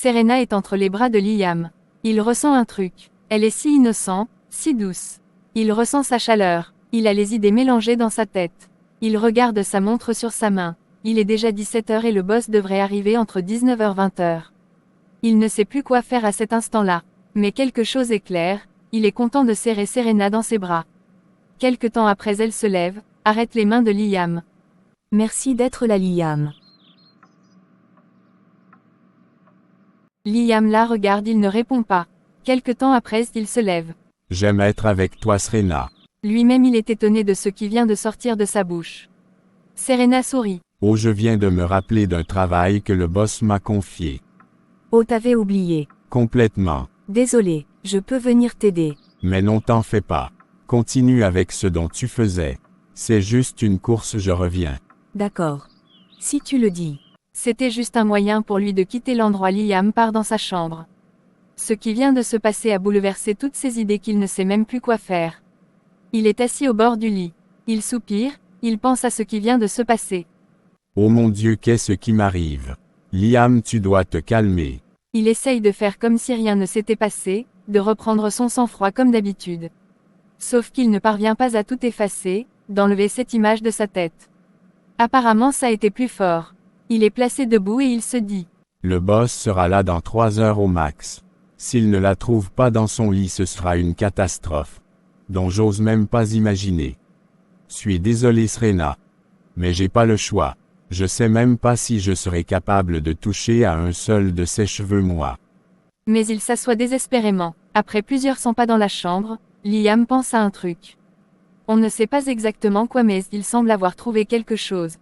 Serena est entre les bras de Liam. Il ressent un truc. Elle est si innocente, si douce. Il ressent sa chaleur. Il a les idées mélangées dans sa tête. Il regarde sa montre sur sa main. Il est déjà 17h et le boss devrait arriver entre 19h et 20h. Il ne sait plus quoi faire à cet instant-là. Mais quelque chose est clair, il est content de serrer Serena dans ses bras. Quelque temps après elle se lève, arrête les mains de Liam. Merci d'être là Liam. Liam la regarde, il ne répond pas. Quelque temps après il se lève. J'aime être avec toi Serena. Lui-même il est étonné de ce qui vient de sortir de sa bouche. Serena sourit. Oh, je viens de me rappeler d'un travail que le boss m'a confié. Oh, t'avais oublié. Complètement. Désolé, je peux venir t'aider. Mais non, t'en fais pas. Continue avec ce dont tu faisais. C'est juste une course, je reviens. D'accord. Si tu le dis. C'était juste un moyen pour lui de quitter l'endroit. Liam part dans sa chambre. Ce qui vient de se passer a bouleversé toutes ses idées qu'il ne sait même plus quoi faire. Il est assis au bord du lit. Il soupire, il pense à ce qui vient de se passer. Oh mon Dieu, qu'est-ce qui m'arrive? Liam, tu dois te calmer. Il essaye de faire comme si rien ne s'était passé, de reprendre son sang-froid comme d'habitude. Sauf qu'il ne parvient pas à tout effacer, d'enlever cette image de sa tête. Apparemment ça a été plus fort. Il est placé debout et il se dit. Le boss sera là dans 3 heures au max. S'il ne la trouve pas dans son lit, ce sera une catastrophe, dont j'ose même pas imaginer. Suis désolé Serena. Mais j'ai pas le choix. Je sais même pas si je serai capable de toucher à un seul de ses cheveux moi. Mais il s'assoit désespérément. Après plusieurs 100 pas dans la chambre, Liam pense à un truc. On ne sait pas exactement quoi mais il semble avoir trouvé quelque chose.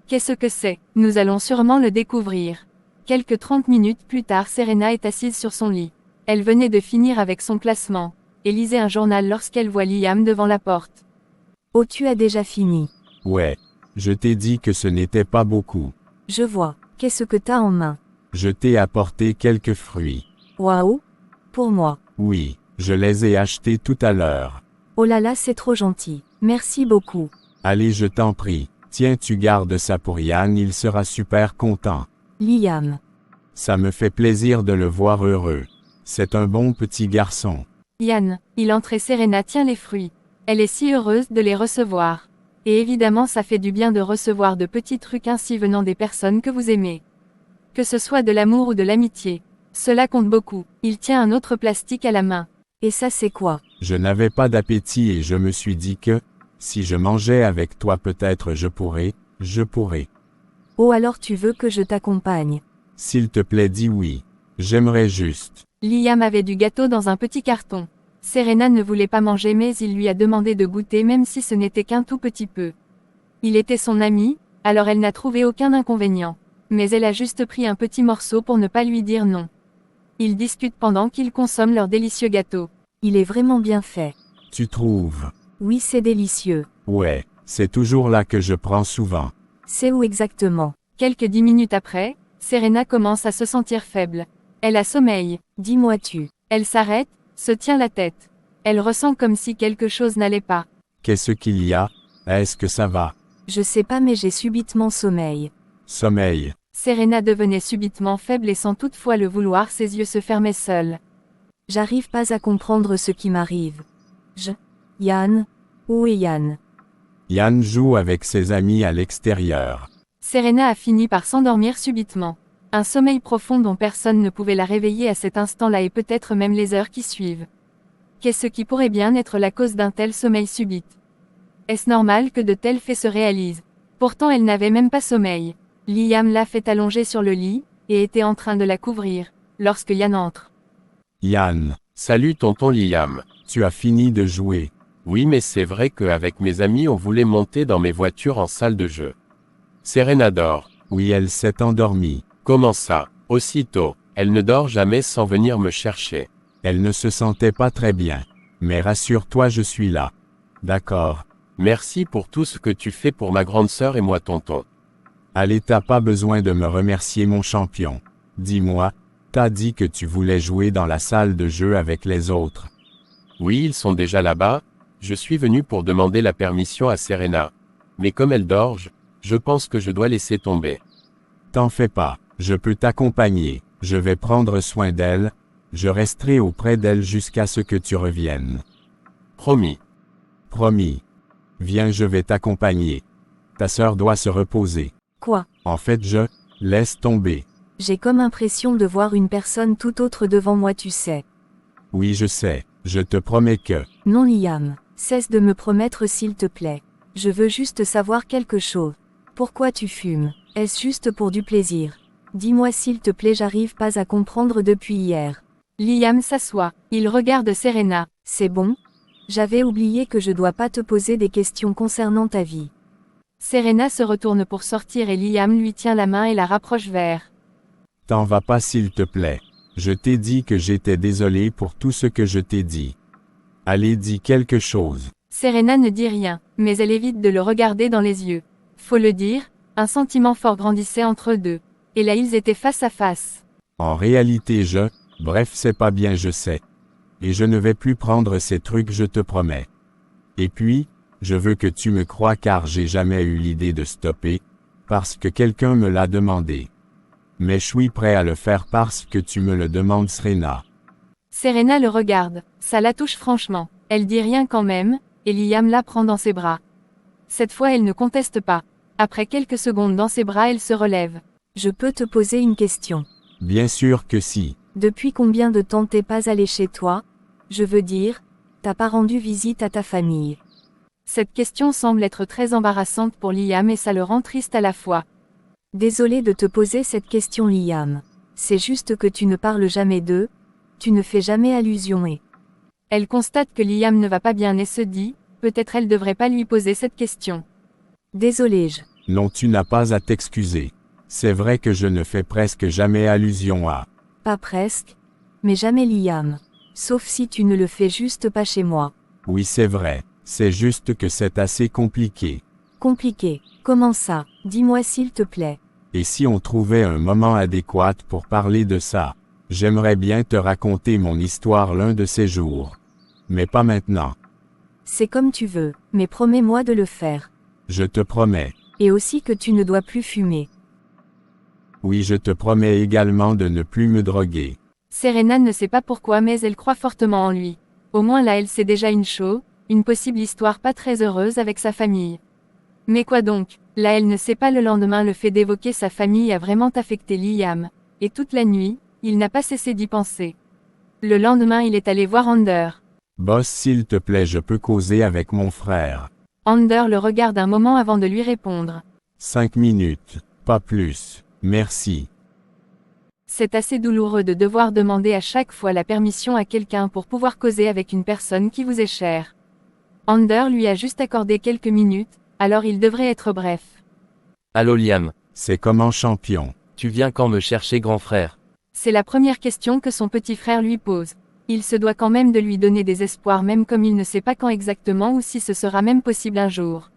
Qu'est-ce que c'est? Nous allons sûrement le découvrir. Quelques 30 minutes plus tard, Serena est assise sur son lit. Elle venait de finir avec son classement, et lisait un journal lorsqu'elle voit Liam devant la porte. Oh, tu as déjà fini. Ouais. Je t'ai dit que ce n'était pas beaucoup. Je vois. Qu'est-ce que t'as en main? Je t'ai apporté quelques fruits. Waouh. Pour moi. Oui, je les ai achetés tout à l'heure. Oh là là, c'est trop gentil. Merci beaucoup. Allez, je t'en prie. Tiens, tu gardes ça pour Yann, il sera super content. Liam. Ça me fait plaisir de le voir heureux. C'est un bon petit garçon. Yann, il entre et Serena tient les fruits. Elle est si heureuse de les recevoir. Et évidemment ça fait du bien de recevoir de petits trucs ainsi venant des personnes que vous aimez. Que ce soit de l'amour ou de l'amitié. Cela compte beaucoup. Il tient un autre plastique à la main. Et ça c'est quoi? Je n'avais pas d'appétit et je me suis dit que, si je mangeais avec toi peut-être je pourrais. Oh alors tu veux que je t'accompagne? S'il te plaît dis oui. J'aimerais juste. Liam avait du gâteau dans un petit carton. Serena ne voulait pas manger mais il lui a demandé de goûter même si ce n'était qu'un tout petit peu. Il était son ami, alors elle n'a trouvé aucun inconvénient. Mais elle a juste pris un petit morceau pour ne pas lui dire non. Ils discutent pendant qu'ils consomment leur délicieux gâteau. Il est vraiment bien fait. Tu trouves? Oui, c'est délicieux. Ouais, c'est toujours là que je prends souvent. C'est où exactement? Quelques 10 minutes après, Serena commence à se sentir faible. Elle a sommeil. Dis-moi-tu. Elle s'arrête, se tient la tête. Elle ressent comme si quelque chose n'allait pas. Qu'est-ce qu'il y a? Est-ce que ça va? Je sais pas mais j'ai subitement sommeil. Sommeil. Serena devenait subitement faible et sans toutefois le vouloir, ses yeux se fermaient seuls. J'arrive pas à comprendre ce qui m'arrive. Yann? Où est Yann? Yann joue avec ses amis à l'extérieur. Serena a fini par s'endormir subitement. Un sommeil profond dont personne ne pouvait la réveiller à cet instant-là et peut-être même les heures qui suivent. Qu'est-ce qui pourrait bien être la cause d'un tel sommeil subit? Est-ce normal que de tels faits se réalisent? Pourtant elle n'avait même pas sommeil. Liam l'a fait allonger sur le lit, et était en train de la couvrir, lorsque Yann entre. Yann, Salut tonton Liam. tu as fini de jouer. Oui mais c'est vrai qu'avec mes amis on voulait monter dans mes voitures en salle de jeu. Serena dort. Oui, elle s'est endormie. Comment ça? Aussitôt. Elle ne dort jamais sans venir me chercher. Elle ne se sentait pas très bien. Mais rassure-toi, je suis là. D'accord. Merci pour tout ce que tu fais pour ma grande sœur et moi tonton. Allez, t'as pas besoin de me remercier mon champion. Dis-moi, t'as dit que tu voulais jouer dans la salle de jeu avec les autres. Oui, ils sont déjà là-bas. Je suis venu pour demander la permission à Serena. Mais comme elle dort, je pense que je dois laisser tomber. T'en fais pas, je peux t'accompagner. Je vais prendre soin d'elle, je resterai auprès d'elle jusqu'à ce que tu reviennes. Promis. Promis. Viens, je vais t'accompagner. Ta sœur doit se reposer. Quoi? En fait, laisse tomber. J'ai comme impression de voir une personne tout autre devant moi, tu sais. Oui, je sais, je te promets que... Non, Liam, cesse de me promettre s'il te plaît. Je veux juste savoir quelque chose. Pourquoi tu fumes? Est-ce juste pour du plaisir? Dis-moi s'il te plaît, j'arrive pas à comprendre depuis hier. Liam s'assoit. Il regarde Serena. C'est bon? J'avais oublié que je dois pas te poser des questions concernant ta vie. Serena se retourne pour sortir et Liam lui tient la main et la rapproche vers. T'en vas pas s'il te plaît. Je t'ai dit que j'étais désolé pour tout ce que je t'ai dit. Allez, dis quelque chose. Serena ne dit rien, mais elle évite de le regarder dans les yeux. Faut le dire, un sentiment fort grandissait entre eux deux. Et là ils étaient face à face. En réalité bref c'est pas bien, je sais. Et je ne vais plus prendre ces trucs, je te promets. Et puis, je veux que tu me crois car j'ai jamais eu l'idée de stopper, parce que quelqu'un me l'a demandé. Mais je suis prêt à le faire parce que tu me le demandes, Serena. Serena le regarde, ça la touche franchement. Elle dit rien quand même, et Liam la prend dans ses bras. Cette fois elle ne conteste pas. Après quelques secondes dans ses bras, elle se relève. Je peux te poser une question. Bien sûr que si. Depuis combien de temps t'es pas allé chez toi? Je veux dire, t'as pas rendu visite à ta famille. Cette question semble être très embarrassante pour Liam et ça le rend triste à la fois. Désolé de te poser cette question, Liam. C'est juste que tu ne parles jamais d'eux, tu ne fais jamais allusion et... Elle constate que Liam ne va pas bien et se dit, peut-être elle devrait pas lui poser cette question. Désolé, Non, tu n'as pas à t'excuser. C'est vrai que je ne fais presque jamais allusion à... Pas presque, mais jamais, Liam. Sauf si tu ne le fais juste pas chez moi. Oui, c'est vrai. C'est juste que c'est assez compliqué. Compliqué? Comment ça? Dis-moi s'il te plaît. Et si on trouvait un moment adéquat pour parler de ça? J'aimerais bien te raconter mon histoire l'un de ces jours. Mais pas maintenant. C'est comme tu veux, mais promets-moi de le faire. Je te promets. Et aussi que tu ne dois plus fumer. Oui, je te promets également de ne plus me droguer. Serena ne sait pas pourquoi mais elle croit fortement en lui. Au moins là elle sait déjà une possible histoire pas très heureuse avec sa famille. Mais quoi donc? Là elle ne sait pas, le lendemain le fait d'évoquer sa famille a vraiment affecté Liam. Et toute la nuit, il n'a pas cessé d'y penser. Le lendemain il est allé voir Ander. Boss, s'il te plaît, je peux causer avec mon frère. Ander le regarde un moment avant de lui répondre. 5 minutes, pas plus. Merci. C'est assez douloureux de devoir demander à chaque fois la permission à quelqu'un pour pouvoir causer avec une personne qui vous est chère. Ander lui a juste accordé quelques minutes, alors il devrait être bref. Allô Liam, C'est comment, champion? tu viens quand me chercher, grand frère? C'est la première question que son petit frère lui pose. Il se doit quand même de lui donner des espoirs même comme il ne sait pas quand exactement ou si ce sera même possible un jour.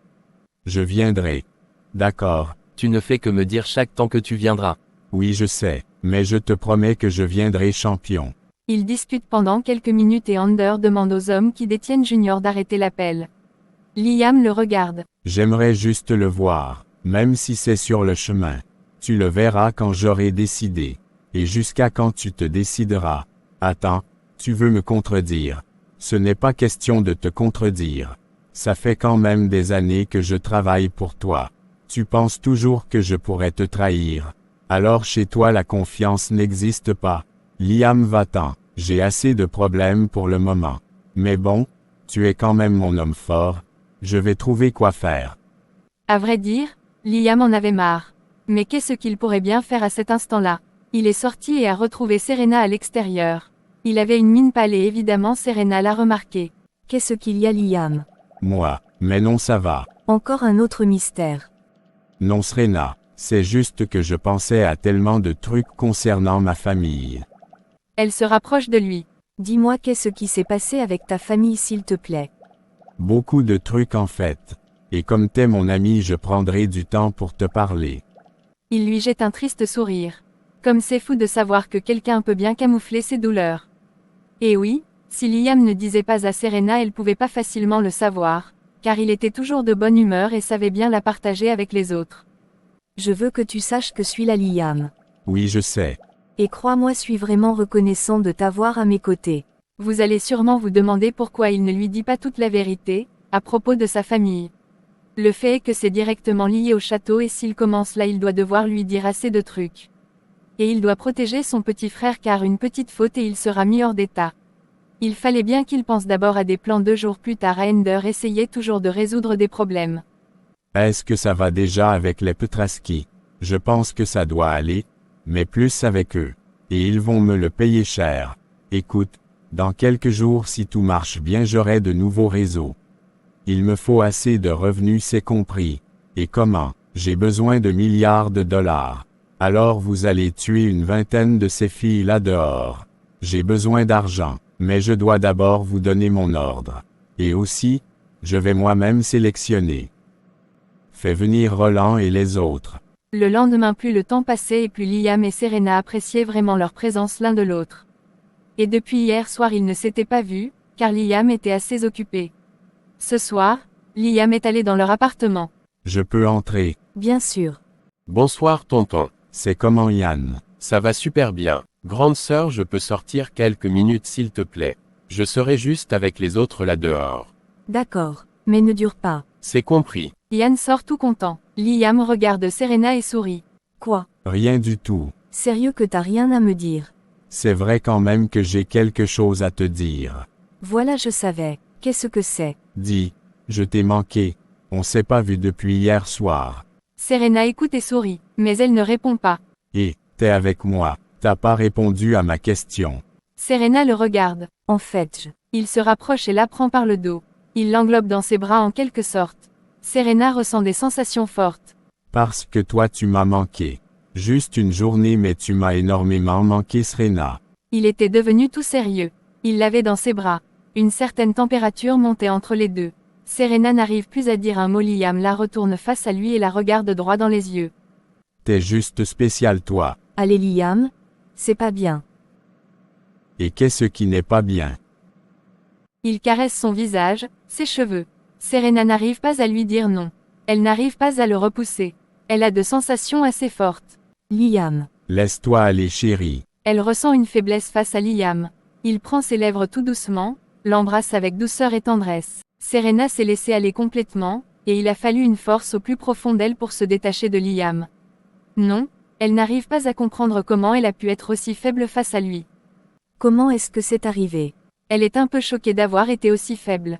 Je viendrai. D'accord. Tu ne fais que me dire chaque temps que tu viendras. Oui, je sais, mais je te promets que je viendrai, champion. Ils discutent pendant quelques minutes et Ander demande aux hommes qui détiennent Junior d'arrêter l'appel. Liam le regarde. J'aimerais juste le voir, même si c'est sur le chemin. Tu le verras quand j'aurai décidé. Et jusqu'à quand tu te décideras. Attends, tu veux me contredire. Ce n'est pas question de te contredire. Ça fait quand même des années que je travaille pour toi. Tu penses toujours que je pourrais te trahir. Alors chez toi la confiance n'existe pas. Liam, va-t'en. J'ai assez de problèmes pour le moment. Mais bon, tu es quand même mon homme fort. Je vais trouver quoi faire. À vrai dire, Liam en avait marre. Mais qu'est-ce qu'il pourrait bien faire à cet instant-là? Il est sorti et a retrouvé Serena à l'extérieur. Il avait une mine pâle et évidemment Serena l'a remarqué. Qu'est-ce qu'il y a, Liam? Moi, mais non, ça va. Encore un autre mystère. Non, Serena, c'est juste que je pensais à tellement de trucs concernant ma famille. Elle se rapproche de lui. Dis-moi qu'est-ce qui s'est passé avec ta famille, s'il te plaît. Beaucoup de trucs en fait. Et comme t'es mon ami, je prendrai du temps pour te parler. Il lui jette un triste sourire. Comme c'est fou de savoir que quelqu'un peut bien camoufler ses douleurs. Et oui, si Liam ne disait pas à Serena, elle pouvait pas facilement le savoir, car il était toujours de bonne humeur et savait bien la partager avec les autres. Je veux que tu saches que suis là, Liam. Oui, je sais. Et crois-moi, je suis vraiment reconnaissant de t'avoir à mes côtés. Vous allez sûrement vous demander pourquoi il ne lui dit pas toute la vérité, à propos de sa famille. Le fait est que c'est directement lié au château et s'il commence là il doit devoir lui dire assez de trucs. Et il doit protéger son petit frère car une petite faute et il sera mis hors d'état. Il fallait bien qu'il pense d'abord à des plans. 2 jours plus tard Ender essayait toujours de résoudre des problèmes. Est-ce que ça va déjà avec les Petraski? Je pense que ça doit aller, mais plus avec eux. Et ils vont me le payer cher. Écoute, dans quelques jours si tout marche bien j'aurai de nouveaux réseaux. Il me faut assez de revenus, c'est compris. Et comment? J'ai besoin de milliards de dollars. Alors vous allez tuer une vingtaine de ces filles là dehors. J'ai besoin d'argent, mais je dois d'abord vous donner mon ordre. Et aussi, je vais moi-même sélectionner. Fais venir Roland et les autres. Le lendemain plus le temps passait et plus Liam et Serena appréciaient vraiment leur présence l'un de l'autre. Et depuis hier soir ils ne s'étaient pas vus, car Liam était assez occupé. Ce soir, Liam est allé dans leur appartement. Je peux entrer. Bien sûr. Bonsoir tonton. C'est comment Yann? Ça va super bien. Grande sœur, je peux sortir quelques minutes s'il te plaît. Je serai juste avec les autres là dehors. D'accord. Mais ne dure pas. C'est compris. Yann sort tout content. Liam regarde Serena et sourit. Quoi? Rien du tout. Sérieux que t'as rien à me dire? C'est vrai quand même que j'ai quelque chose à te dire. Voilà, je savais. Qu'est-ce que c'est? Dis, je t'ai manqué. On s'est pas vu depuis hier soir. Serena écoute et sourit, mais elle ne répond pas. Et, t'es avec moi. T'as pas répondu à ma question. Serena le regarde. En fait, Il se rapproche et la prend par le dos. Il l'englobe dans ses bras en quelque sorte. Serena ressent des sensations fortes. Parce que toi tu m'as manqué. Juste une journée mais tu m'as énormément manqué Serena. Il était devenu tout sérieux. Il l'avait dans ses bras. Une certaine température montait entre les deux. Serena n'arrive plus à dire un mot. Liam la retourne face à lui et la regarde droit dans les yeux. T'es juste spécial toi. allez Liam, c'est pas bien. Et qu'est-ce qui n'est pas bien? Il caresse son visage, ses cheveux. Serena n'arrive pas à lui dire non. Elle n'arrive pas à le repousser. Elle a de sensations assez fortes. Liam. Laisse-toi aller chérie. Elle ressent une faiblesse face à Liam. Il prend ses lèvres tout doucement, l'embrasse avec douceur et tendresse. Serena s'est laissée aller complètement, et il a fallu une force au plus profond d'elle pour se détacher de Liam. Non, elle n'arrive pas à comprendre comment elle a pu être aussi faible face à lui. Comment est-ce que c'est arrivé? Elle est un peu choquée d'avoir été aussi faible.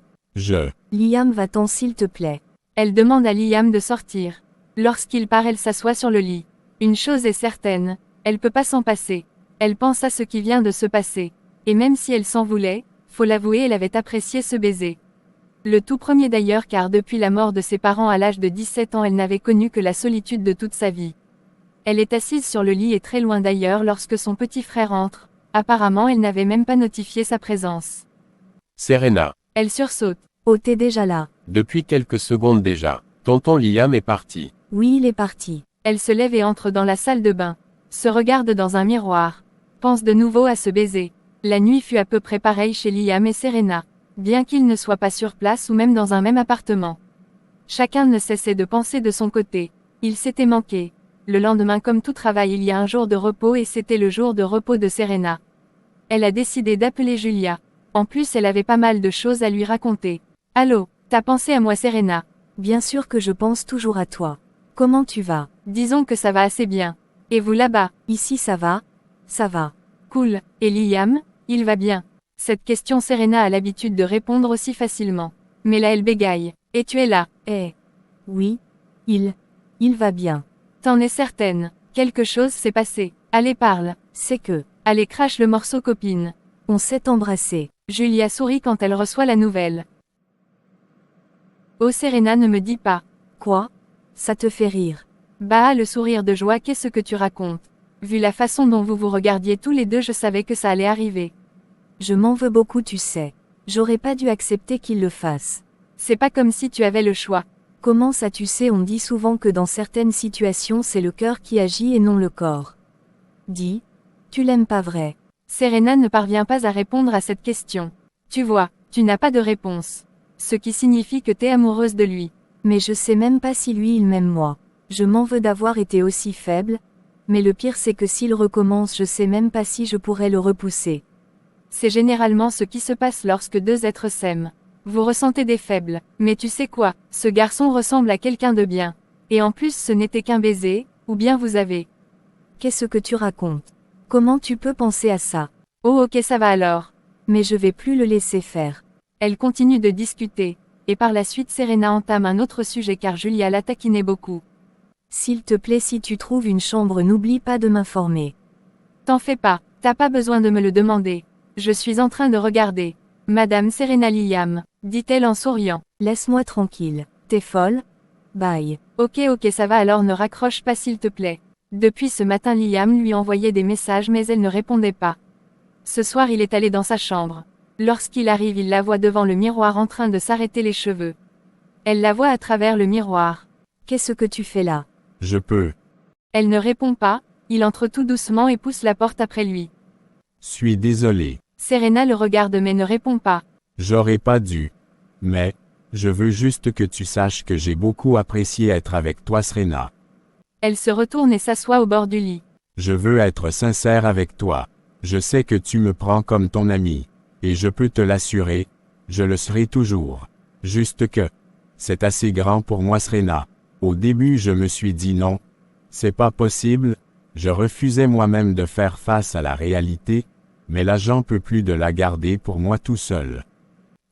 Liam, va-t'en s'il te plaît. Elle demande à Liam de sortir. Lorsqu'il part, elle s'assoit sur le lit. Une chose est certaine, elle peut pas s'en passer. Elle pense à ce qui vient de se passer. Et même si elle s'en voulait, faut l'avouer, elle avait apprécié ce baiser. Le tout premier d'ailleurs car depuis la mort de ses parents à l'âge de 17 ans elle n'avait connu que la solitude de toute sa vie. Elle est assise sur le lit et très loin d'ailleurs lorsque son petit frère entre. Apparemment elle n'avait même pas notifié sa présence. Serena. Elle sursaute. Oh, t'es déjà là. Depuis quelques secondes déjà. Tonton Liam est parti. Oui, il est parti. Elle se lève et entre dans la salle de bain. Se regarde dans un miroir. Pense de nouveau à ce baiser. La nuit fut à peu près pareille chez Liam et Serena. Bien qu'ils ne soient pas sur place ou même dans un même appartement. Chacun ne cessait de penser de son côté. Il s'était manqué. Le lendemain comme tout travail il y a un jour de repos et c'était le jour de repos de Serena. Elle a décidé d'appeler Julia. En plus elle avait pas mal de choses à lui raconter. Allô, t'as pensé à moi Serena? Bien sûr que je pense toujours à toi. Comment tu vas? Disons que ça va assez bien. Et vous là-bas? Ici ça va? Ça va. Cool. Et Liam? Il va bien. Cette question Serena a l'habitude de répondre aussi facilement. Mais là elle bégaye. Et tu es là? Oui. Il va bien. T'en es certaine? Quelque chose s'est passé. Allez parle. C'est que. Allez crache le morceau copine. On s'est embrassé. Julia sourit quand elle reçoit la nouvelle. Oh Serena ne me dis pas. Quoi? Ça te fait rire? Bah le sourire de joie, qu'est-ce que tu racontes? Vu la façon dont vous vous regardiez tous les deux, je savais que ça allait arriver. Je m'en veux beaucoup, tu sais. J'aurais pas dû accepter qu'il le fasse. C'est pas comme si tu avais le choix. Comment ça, tu sais, on dit souvent que dans certaines situations c'est le cœur qui agit et non le corps. Dis, tu l'aimes pas vrai? Serena ne parvient pas à répondre à cette question. Tu vois, tu n'as pas de réponse. Ce qui signifie que t'es amoureuse de lui. Mais je sais même pas si lui il m'aime moi. Je m'en veux d'avoir été aussi faible. Mais le pire c'est que s'il recommence je sais même pas si je pourrais le repousser. C'est généralement ce qui se passe lorsque deux êtres s'aiment. Vous ressentez des faibles, mais tu sais quoi, ce garçon ressemble à quelqu'un de bien. Et en plus ce n'était qu'un baiser, ou bien vous avez. Qu'est-ce que tu racontes? Comment tu peux penser à ça? Oh ok ça va alors. Mais je vais plus le laisser faire. Elle continue de discuter, et par la suite Serena entame un autre sujet car Julia la taquinait beaucoup. S'il te plaît si tu trouves une chambre n'oublie pas de m'informer. T'en fais pas, t'as pas besoin de me le demander. Je suis en train de regarder. Madame Serena Liam, dit-elle en souriant. Laisse-moi tranquille. T'es folle? Bye. Ok ça va alors ne raccroche pas s'il te plaît. Depuis ce matin Liam lui envoyait des messages mais elle ne répondait pas. Ce soir il est allé dans sa chambre. Lorsqu'il arrive il la voit devant le miroir en train de s'arrêter les cheveux. Elle la voit à travers le miroir. Qu'est-ce que tu fais là? Je peux. Elle ne répond pas, il entre tout doucement et pousse la porte après lui. Suis désolé. Serena le regarde mais ne répond pas. J'aurais pas dû. Mais, je veux juste que tu saches que j'ai beaucoup apprécié être avec toi Serena. Elle se retourne et s'assoit au bord du lit. Je veux être sincère avec toi. Je sais que tu me prends comme ton ami. Et je peux te l'assurer, je le serai toujours. Juste que, c'est assez grand pour moi Serena. Au début je me suis dit non. C'est pas possible, je refusais moi-même de faire face à la réalité, mais là j'en peux plus de la garder pour moi tout seul.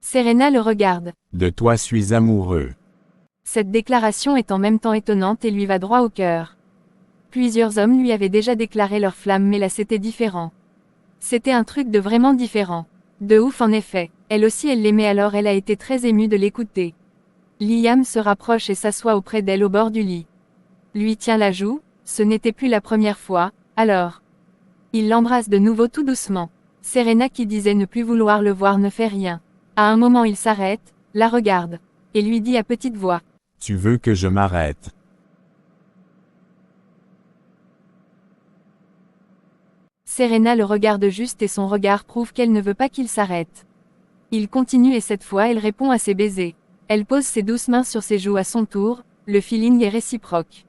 Serena le regarde. De toi suis amoureux. Cette déclaration est en même temps étonnante et lui va droit au cœur. Plusieurs hommes lui avaient déjà déclaré leur flamme mais là c'était différent. C'était un truc de vraiment différent. De ouf en effet, elle aussi elle l'aimait alors elle a été très émue de l'écouter. Liam se rapproche et s'assoit auprès d'elle au bord du lit. Lui tient la joue, ce n'était plus la première fois, alors. Il l'embrasse de nouveau tout doucement. Serena qui disait ne plus vouloir le voir ne fait rien. À un moment il s'arrête, la regarde, et lui dit à petite voix. Tu veux que je m'arrête? Serena le regarde juste et son regard prouve qu'elle ne veut pas qu'il s'arrête. Il continue et cette fois elle répond à ses baisers. Elle pose ses douces mains sur ses joues à son tour, le feeling est réciproque.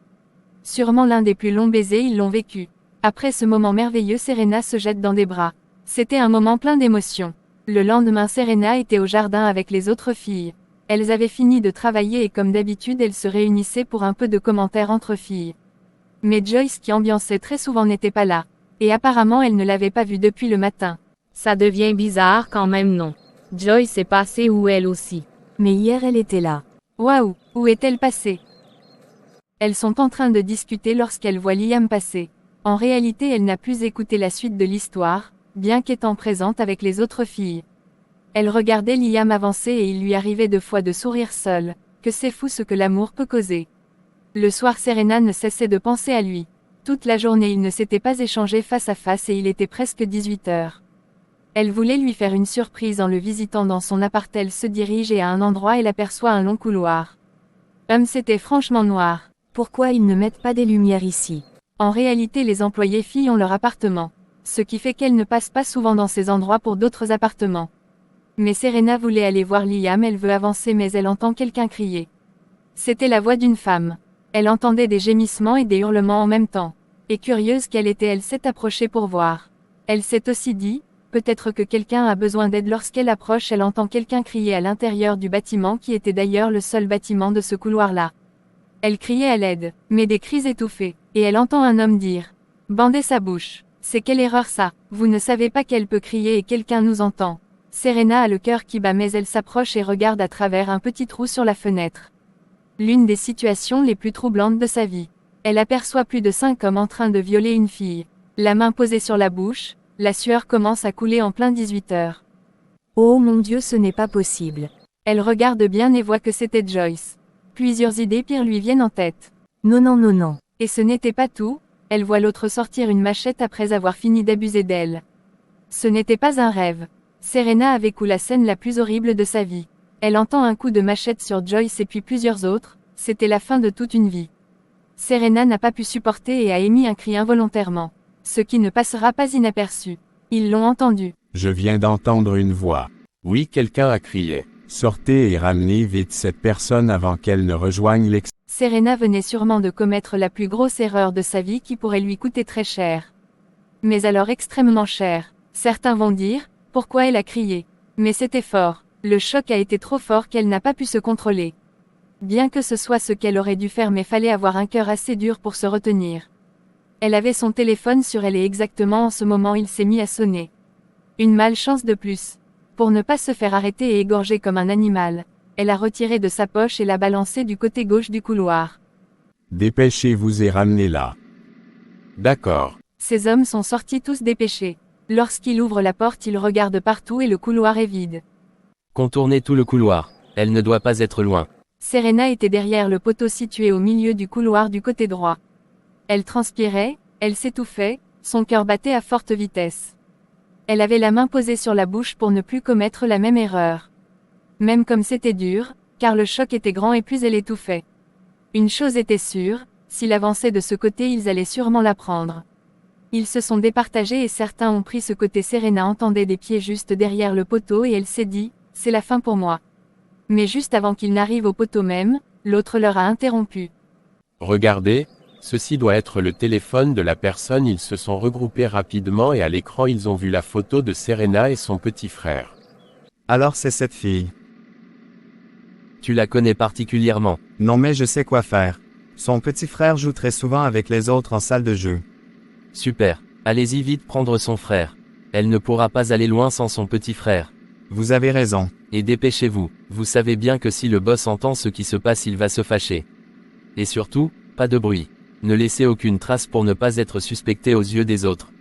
Sûrement l'un des plus longs baisers ils l'ont vécu. Après ce moment merveilleux Serena se jette dans des bras. C'était un moment plein d'émotions. Le lendemain Serena était au jardin avec les autres filles. Elles avaient fini de travailler et comme d'habitude elles se réunissaient pour un peu de commentaires entre filles. Mais Joyce qui ambiançait très souvent n'était pas là. Et apparemment elle ne l'avait pas vu depuis le matin. Ça devient bizarre quand même non. Joyce est passée où elle aussi. Mais hier elle était là. Waouh, où est-elle passée? Elles sont en train de discuter lorsqu'elle voit Liam passer. En réalité elle n'a plus écouté la suite de l'histoire, bien qu'étant présente avec les autres filles. Elle regardait Liam avancer et il lui arrivait deux fois de sourire seul, que c'est fou ce que l'amour peut causer. Le soir Serena ne cessait de penser à lui. Toute la journée ils ne s'étaient pas échangés face à face et il était presque 18 heures. Elle voulait lui faire une surprise en le visitant dans son appart. Elle se dirige et à un endroit elle aperçoit un long couloir. C'était franchement noir. Pourquoi ils ne mettent pas des lumières ici? En réalité les employés filles ont leur appartement. Ce qui fait qu'elle ne passe pas souvent dans ces endroits pour d'autres appartements. Mais Serena voulait aller voir Liam, elle veut avancer mais elle entend quelqu'un crier. C'était la voix d'une femme. Elle entendait des gémissements et des hurlements en même temps. Et curieuse qu'elle était, elle s'est approchée pour voir. Elle s'est aussi dit, peut-être que quelqu'un a besoin d'aide. Lorsqu'elle approche, elle entend quelqu'un crier à l'intérieur du bâtiment qui était d'ailleurs le seul bâtiment de ce couloir-là. Elle criait à l'aide, mais des cris étouffés, et elle entend un homme dire « Bandez sa bouche. C'est quelle erreur ça, vous ne savez pas qu'elle peut crier et quelqu'un nous entend. » Serena a le cœur qui bat mais elle s'approche et regarde à travers un petit trou sur la fenêtre. L'une des situations les plus troublantes de sa vie. Elle aperçoit plus de 5 hommes en train de violer une fille. La main posée sur la bouche, la sueur commence à couler en plein 18 heures. Oh mon Dieu, ce n'est pas possible. Elle regarde bien et voit que c'était Joyce. Plusieurs idées pires lui viennent en tête. Non. Et ce n'était pas tout, elle voit l'autre sortir une machette après avoir fini d'abuser d'elle. Ce n'était pas un rêve. Serena a vécu la scène la plus horrible de sa vie. Elle entend un coup de machette sur Joyce et puis plusieurs autres, c'était la fin de toute une vie. Serena n'a pas pu supporter et a émis un cri involontairement. Ce qui ne passera pas inaperçu. Ils l'ont entendu. Je viens d'entendre une voix. Oui, quelqu'un a crié. Sortez et ramenez vite cette personne avant qu'elle ne rejoigne l'ex... Serena venait sûrement de commettre la plus grosse erreur de sa vie qui pourrait lui coûter très cher. Mais alors extrêmement cher. Certains vont dire, pourquoi elle a crié. Mais c'était fort. Le choc a été trop fort qu'elle n'a pas pu se contrôler. Bien que ce soit ce qu'elle aurait dû faire, mais fallait avoir un cœur assez dur pour se retenir. Elle avait son téléphone sur elle et exactement en ce moment il s'est mis à sonner. Une malchance de plus. Pour ne pas se faire arrêter et égorger comme un animal, elle a retiré de sa poche et l'a balancé du côté gauche du couloir. Dépêchez-vous et ramenez-la. D'accord. Ces hommes sont sortis tous dépêchés. Lorsqu'il ouvre la porte, il regarde partout et le couloir est vide. Contournez tout le couloir. Elle ne doit pas être loin. Serena était derrière le poteau situé au milieu du couloir du côté droit. Elle transpirait, elle s'étouffait, son cœur battait à forte vitesse. Elle avait la main posée sur la bouche pour ne plus commettre la même erreur. Même comme c'était dur, car le choc était grand et plus elle étouffait. Une chose était sûre, s'il avançait de ce côté ils allaient sûrement la prendre. Ils se sont départagés et certains ont pris ce côté. Serena entendait des pieds juste derrière le poteau et elle s'est dit, c'est la fin pour moi. Mais juste avant qu'ils n'arrivent au poteau même, l'autre leur a interrompu. Regardez, ceci doit être le téléphone de la personne. Ils se sont regroupés rapidement et à l'écran ils ont vu la photo de Serena et son petit frère. Alors c'est cette fille. Tu la connais particulièrement. Non mais je sais quoi faire. Son petit frère joue très souvent avec les autres en salle de jeu. Super. Allez-y vite prendre son frère. Elle ne pourra pas aller loin sans son petit frère. Vous avez raison. Et dépêchez-vous. Vous savez bien que si le boss entend ce qui se passe, il va se fâcher. Et surtout, pas de bruit. Ne laissez aucune trace pour ne pas être suspecté aux yeux des autres.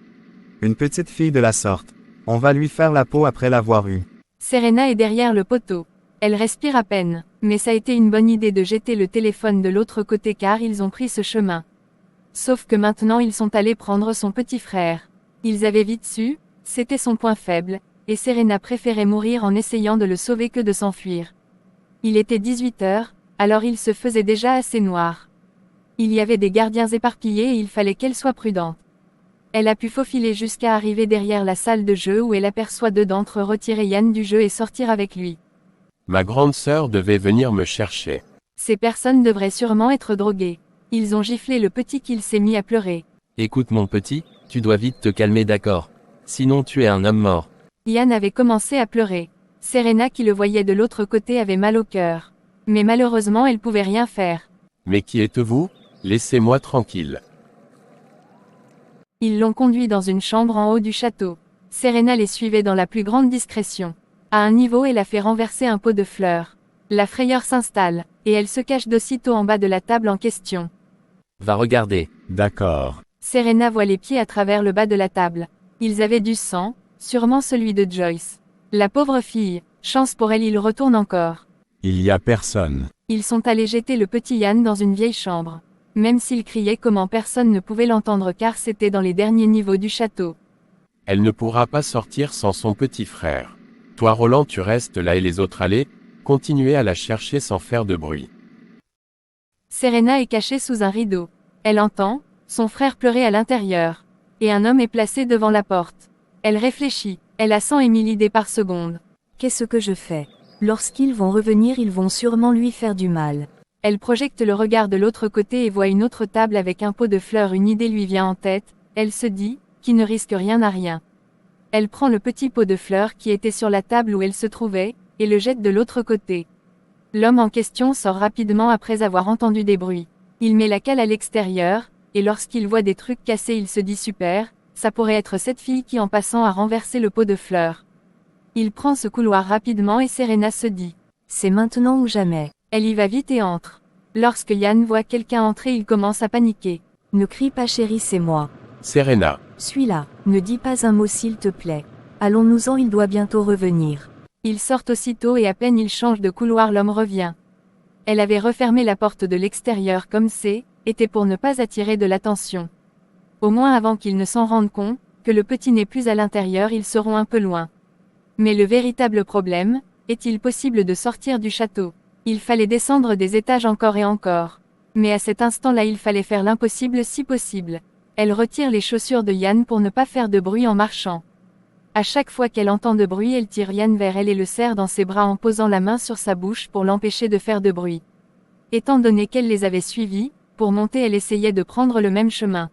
Une petite fille de la sorte. On va lui faire la peau après l'avoir eue. Serena est derrière le poteau. Elle respire à peine, mais ça a été une bonne idée de jeter le téléphone de l'autre côté car ils ont pris ce chemin. Sauf que maintenant ils sont allés prendre son petit frère. Ils avaient vite su, c'était son point faible, et Serena préférait mourir en essayant de le sauver que de s'enfuir. Il était 18 heures, alors il se faisait déjà assez noir. Il y avait des gardiens éparpillés et il fallait qu'elle soit prudente. Elle a pu faufiler jusqu'à arriver derrière la salle de jeu où elle aperçoit deux d'entre eux retirer Yann du jeu et sortir avec lui. Ma grande sœur devait venir me chercher. Ces personnes devraient sûrement être droguées. Ils ont giflé le petit qu'il s'est mis à pleurer. Écoute mon petit, tu dois vite te calmer, d'accord? Sinon tu es un homme mort. Yann avait commencé à pleurer. Serena qui le voyait de l'autre côté avait mal au cœur. Mais malheureusement elle pouvait rien faire. Mais qui êtes-vous? Laissez-moi tranquille. Ils l'ont conduit dans une chambre en haut du château. Serena les suivait dans la plus grande discrétion. À un niveau elle a fait renverser un pot de fleurs. La frayeur s'installe, et elle se cache d'aussitôt en bas de la table en question. Va regarder. D'accord. Serena voit les pieds à travers le bas de la table. Ils avaient du sang, sûrement celui de Joyce. La pauvre fille, chance pour elle, il retourne encore. Il y a personne. Ils sont allés jeter le petit Yann dans une vieille chambre. Même s'il criait comment personne ne pouvait l'entendre car c'était dans les derniers niveaux du château. Elle ne pourra pas sortir sans son petit frère. Toi Roland tu restes là et les autres allez, continuez à la chercher sans faire de bruit. Serena est cachée sous un rideau. Elle entend son frère pleurer à l'intérieur. Et un homme est placé devant la porte. Elle réfléchit. Elle a 100 000 idées par seconde. Qu'est-ce que je fais? Lorsqu'ils vont revenir, ils vont sûrement lui faire du mal. Elle projette le regard de l'autre côté et voit une autre table avec un pot de fleurs. Une idée lui vient en tête. Elle se dit, qui ne risque rien n'a rien. Elle prend le petit pot de fleurs qui était sur la table où elle se trouvait, et le jette de l'autre côté. L'homme en question sort rapidement après avoir entendu des bruits. Il met la cale à l'extérieur, et lorsqu'il voit des trucs cassés il se dit super, ça pourrait être cette fille qui en passant a renversé le pot de fleurs. Il prend ce couloir rapidement et Serena se dit. C'est maintenant ou jamais. Elle y va vite et entre. Lorsque Yann voit quelqu'un entrer il commence à paniquer. Ne crie pas chérie, c'est moi. Serena. Suis là, ne dis pas un mot s'il te plaît. Allons-nous-en, il doit bientôt revenir. Ils sortent aussitôt et à peine ils changent de couloir l'homme revient. Elle avait refermé la porte de l'extérieur comme était pour ne pas attirer de l'attention. Au moins avant qu'ils ne s'en rendent compte, que le petit n'est plus à l'intérieur ils seront un peu loin. Mais le véritable problème, est-il possible de sortir du château? Il fallait descendre des étages encore et encore. Mais à cet instant-là il fallait faire l'impossible si possible. Elle retire les chaussures de Yann pour ne pas faire de bruit en marchant. À chaque fois qu'elle entend de bruit elle tire Yann vers elle et le serre dans ses bras en posant la main sur sa bouche pour l'empêcher de faire de bruit. Étant donné qu'elle les avait suivis, pour monter elle essayait de prendre le même chemin.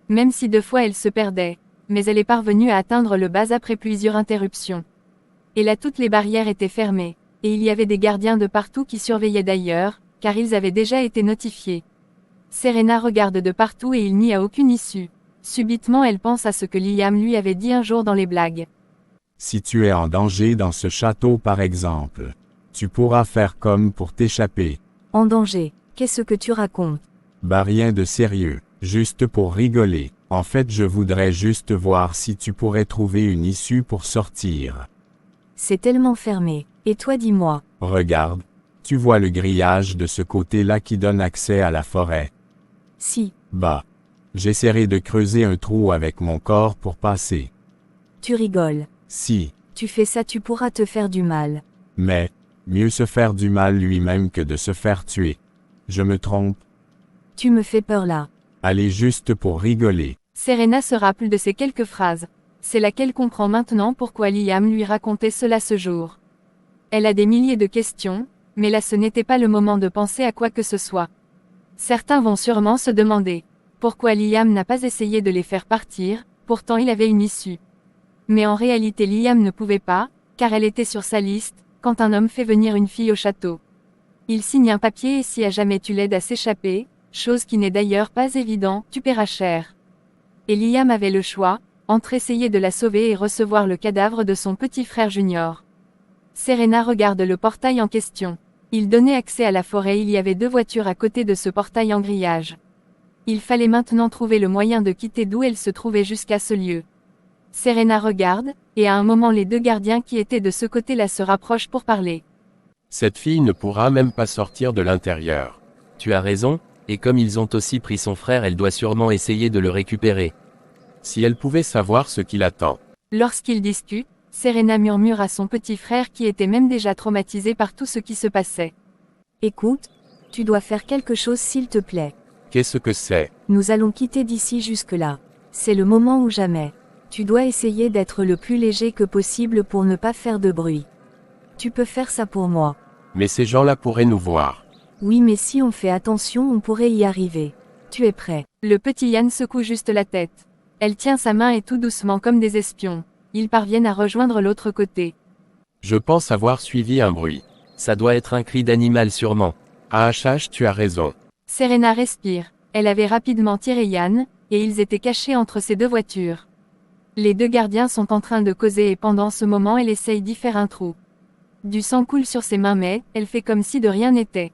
Même si 2 fois elle se perdait, mais elle est parvenue à atteindre le bas après plusieurs interruptions. Et là toutes les barrières étaient fermées, et il y avait des gardiens de partout qui surveillaient d'ailleurs, car ils avaient déjà été notifiés. Serena regarde de partout et il n'y a aucune issue. Subitement elle pense à ce que Liam lui avait dit un jour dans les blagues. Si tu es en danger dans ce château par exemple, tu pourras faire comme pour t'échapper. En danger, qu'est-ce que tu racontes? Bah rien de sérieux, juste pour rigoler. En fait je voudrais juste voir si tu pourrais trouver une issue pour sortir. C'est tellement fermé. Et toi dis-moi. Regarde, tu vois le grillage de ce côté-là qui donne accès à la forêt. Si. Bah, j'essaierai de creuser un trou avec mon corps pour passer. Tu rigoles. Si, Tu fais ça tu pourras te faire du mal. mais, mieux se faire du mal lui-même que de se faire tuer. Je me trompe? Tu me fais peur là. Allez juste pour rigoler. Serena se rappelle de ces quelques phrases. C'est là qu'elle comprend maintenant pourquoi Liam lui racontait cela ce jour. Elle a des milliers de questions, mais là ce n'était pas le moment de penser à quoi que ce soit. Certains vont sûrement se demander pourquoi Liam n'a pas essayé de les faire partir, pourtant il avait une issue. Mais en réalité Liam ne pouvait pas, car elle était sur sa liste, quand un homme fait venir une fille au château. Il signe un papier et si à jamais tu l'aides à s'échapper, chose qui n'est d'ailleurs pas évident, tu paieras cher. Et Liam avait le choix, entre essayer de la sauver et recevoir le cadavre de son petit frère junior. Serena regarde le portail en question. Il donnait accès à la forêt, il y avait 2 voitures à côté de ce portail en grillage. Il fallait maintenant trouver le moyen de quitter d'où elle se trouvait jusqu'à ce lieu. Serena regarde, et à un moment les 2 gardiens qui étaient de ce côté-là se rapprochent pour parler. Cette fille ne pourra même pas sortir de l'intérieur. Tu as raison, et comme ils ont aussi pris son frère, elle doit sûrement essayer de le récupérer. Si elle pouvait savoir ce qui l'attend. Lorsqu'ils discutent, Serena murmure à son petit frère qui était même déjà traumatisé par tout ce qui se passait. Écoute, tu dois faire quelque chose s'il te plaît. Qu'est-ce que c'est? Nous allons quitter d'ici jusque-là. C'est le moment ou jamais. Tu dois essayer d'être le plus léger que possible pour ne pas faire de bruit. Tu peux faire ça pour moi. Mais ces gens-là pourraient nous voir. Oui mais si on fait attention on pourrait y arriver. Tu es prêt? Le petit Yann secoue juste la tête. Elle tient sa main et tout doucement comme des espions. Ils parviennent à rejoindre l'autre côté. Je pense avoir suivi un bruit. Ça doit être un cri d'animal sûrement. AHH, tu as raison. Serena respire. Elle avait rapidement tiré Yann, et ils étaient cachés entre ces 2 voitures. Les 2 gardiens sont en train de causer et pendant ce moment elle essaye d'y faire un trou. Du sang coule sur ses mains mais, elle fait comme si de rien n'était.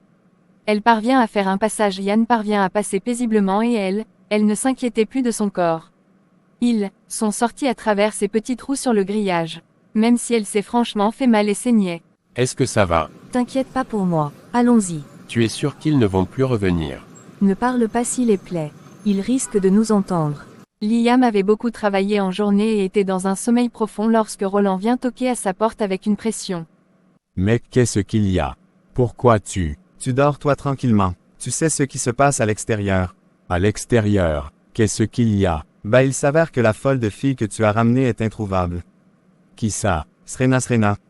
Elle parvient à faire un passage, Yann parvient à passer paisiblement et elle ne s'inquiétait plus de son corps. Ils sont sortis à travers ces petits trous sur le grillage. Même si elle s'est franchement fait mal et saignait. Est-ce que ça va? T'inquiète pas pour moi. Allons-y. Tu es sûr qu'ils ne vont plus revenir? Ne parle pas s'il est plaît. Ils risquent de nous entendre. Liam avait beaucoup travaillé en journée et était dans un sommeil profond lorsque Roland vient toquer à sa porte avec une pression. Mais qu'est-ce qu'il y a? Pourquoi tu? Tu dors toi tranquillement. Tu sais ce qui se passe à l'extérieur. À l'extérieur, qu'est-ce qu'il y a? Bah il s'avère que la folle de fille que tu as ramenée est introuvable. Qui ça? Srena.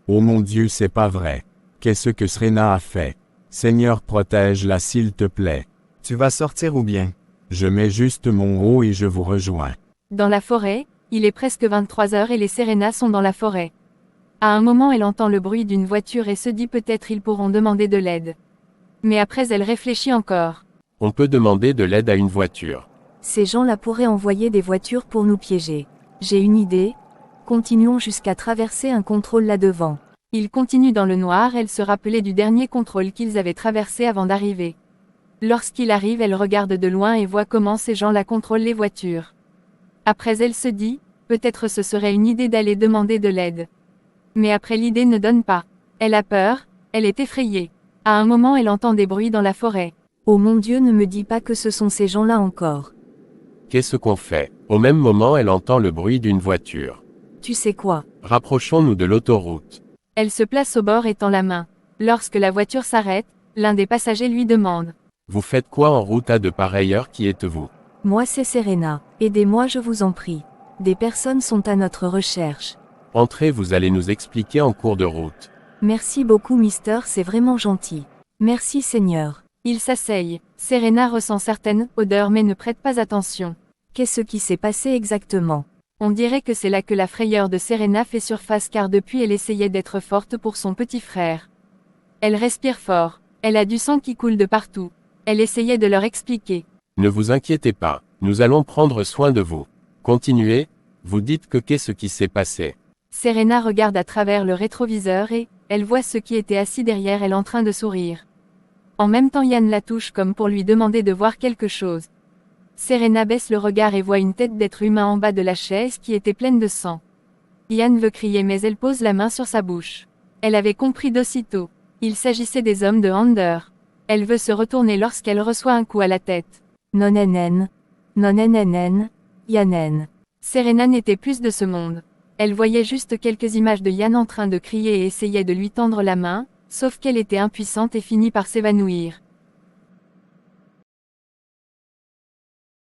Oh mon Dieu, c'est pas vrai. Qu'est-ce que Srena a fait? Seigneur, protège-la s'il te plaît. Tu vas sortir ou bien? Je mets juste mon haut et je vous rejoins. Dans la forêt, il est presque 23 heures et les Serena sont dans la forêt. À un moment elle entend le bruit d'une voiture et se dit peut-être ils pourront demander de l'aide. Mais après elle réfléchit encore. On peut demander de l'aide à une voiture. Ces gens-là pourraient envoyer des voitures pour nous piéger. J'ai une idée. Continuons jusqu'à traverser un contrôle là-devant. Ils continuent dans le noir, elle se rappelait du dernier contrôle qu'ils avaient traversé avant d'arriver. Lorsqu'il arrive, elle regarde de loin et voit comment ces gens-là contrôlent les voitures. Après elle se dit, peut-être ce serait une idée d'aller demander de l'aide. Mais après l'idée ne donne pas. Elle a peur, elle est effrayée. À un moment elle entend des bruits dans la forêt. Oh mon Dieu, ne me dis pas que ce sont ces gens-là encore. Qu'est-ce qu'on fait? Au même moment elle entend le bruit d'une voiture. Tu sais quoi? Rapprochons-nous de l'autoroute. Elle se place au bord et tend la main. Lorsque la voiture s'arrête, l'un des passagers lui demande. Vous faites quoi en route à de pareille heure? Qui êtes-vous? Moi c'est Serena. Aidez-moi je vous en prie. Des personnes sont à notre recherche. Entrez, vous allez nous expliquer en cours de route. Merci beaucoup Mister, c'est vraiment gentil. Merci Seigneur. Il s'asseye. Serena ressent certaines odeurs mais ne prête pas attention. Qu'est-ce qui s'est passé exactement? On dirait que c'est là que la frayeur de Serena fait surface car depuis elle essayait d'être forte pour son petit frère. Elle respire fort. Elle a du sang qui coule de partout. Elle essayait de leur expliquer. Ne vous inquiétez pas, nous allons prendre soin de vous. Continuez, vous dites que qu'est-ce qui s'est passé. Serena regarde à travers le rétroviseur et, elle voit ceux qui étaient assis derrière elle en train de sourire. En même temps Yann la touche comme pour lui demander de voir quelque chose. Serena baisse le regard et voit une tête d'être humain en bas de la chaise qui était pleine de sang. Yann veut crier mais elle pose la main sur sa bouche. Elle avait compris d'aussitôt. Il s'agissait des hommes de Hander. Elle veut se retourner lorsqu'elle reçoit un coup à la tête. Non, Yannen. Serena n'était plus de ce monde. Elle voyait juste quelques images de Yann en train de crier et essayait de lui tendre la main, sauf qu'elle était impuissante et finit par s'évanouir.